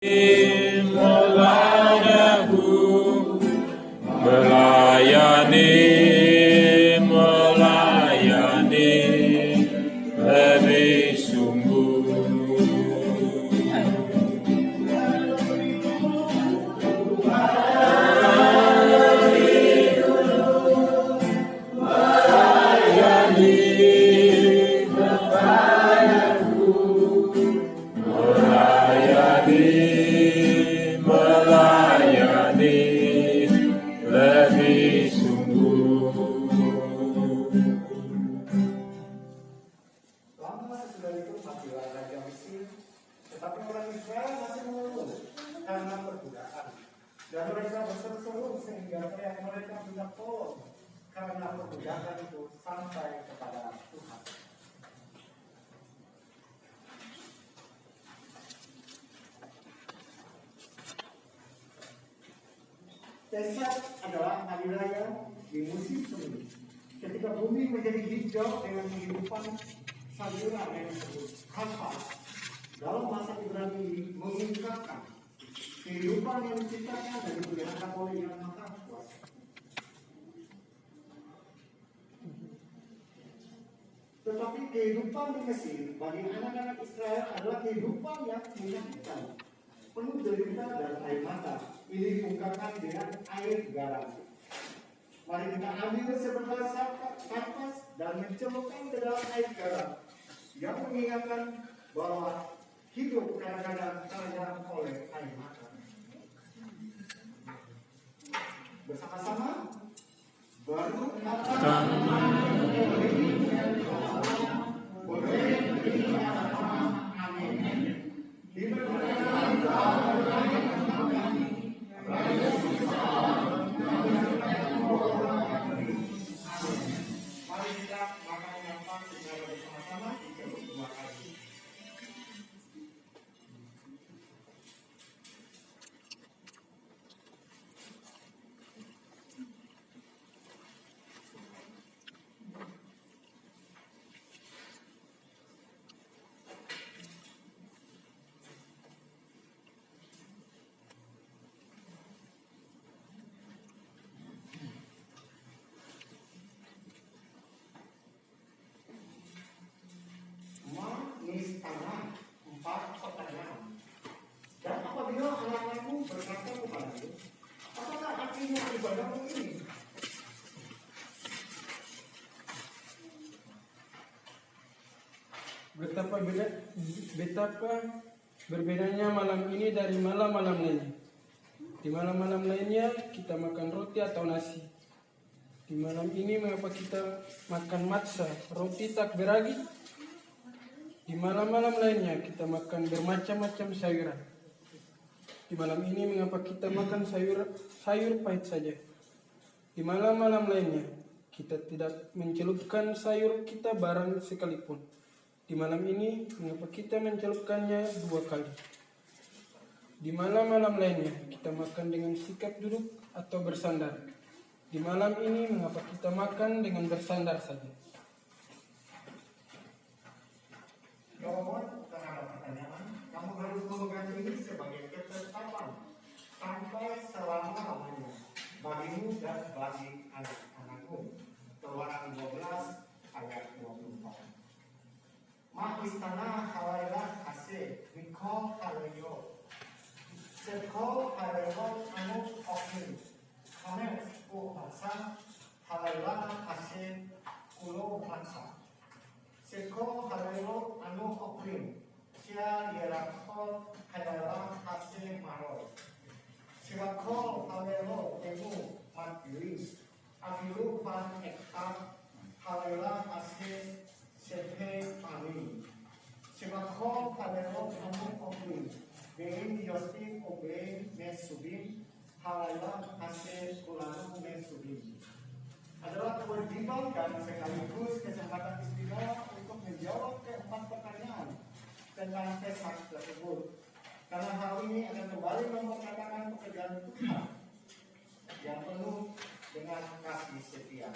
Kepadaku melayani, melayani lebih sungguh. Tetapi orang Israel masih mengeluh karena perbudakan, dan mereka berseru-seru sehingga mereka minta tolong karena perbudakan itu sampai kepada Tuhan. Kehilat adalah hari raya di musim semi, ketika bumi menjadi hijau dengan kehidupan sayuran yang disebut harus. Dalam masa Ibrani ini mengungkapkan kehidupan yang diciptakan dan dipelihara oleh Yang Maha Kuasa. Tetapi kehidupan di Mesir bagi anak-anak Israel adalah kehidupan yang menyakitkan, penuh derita dan air mata. Ini diungkapkan dengan air garam. Mari kita ambil sebelah kapas dan mencelupkan ke dalam air garam yang mengingatkan bahwa hidup kadang-kadang terjang oleh air mata. Bersama-sama mari kita makan nafas secara bersama-sama diceluk 2 kali. Tanah 4 pertanyaan. Dan apabila anak-anakmu berkata kepadamu, apakah artinya ibadahmu ini? Betapa berbedanya malam ini dari malam-malam lainnya. Di malam-malam lainnya kita makan roti atau nasi. Di malam ini mengapa kita makan matza, roti tak beragi? Di malam-malam lainnya kita makan bermacam-macam sayuran. Di malam ini mengapa kita makan sayur pahit saja? Di malam-malam lainnya kita tidak mencelupkan sayur kita barang sekalipun. Di malam ini mengapa kita mencelupkannya 2 kali? Di malam-malam lainnya kita makan dengan sikap duduk atau bersandar. Di malam ini mengapa kita makan dengan bersandar saja? Jawaban terhadap pertanyaan, kamu harus memegang ini sebagai ketetapan sampai selama-lamanya bagimu dan bagi anak-anakmu. Keluaran 12 ayat 24. Ma istana halaylah kasih mikol halayo sekol halayo anu okin kames bahasa halaylah kasih kulo bahasa Seko halayo anu okrim, sia yerakol halayo hase marol. Siwakol halayo emu matiri, afilu pan ekta halayo hase sepe pami. Siwakol halayo anu okrim, bein yosti obein mesubim, halayo hase kulanu mesubim. Adalah kewajiban dan sekaligus kesempatan istimewa untuk menjawab ke-4 pertanyaan tentang kehilat tersebut. Karena hal ini akan kembali memperkatakan pekerjaan Tuhan yang penuh dengan kasih setia.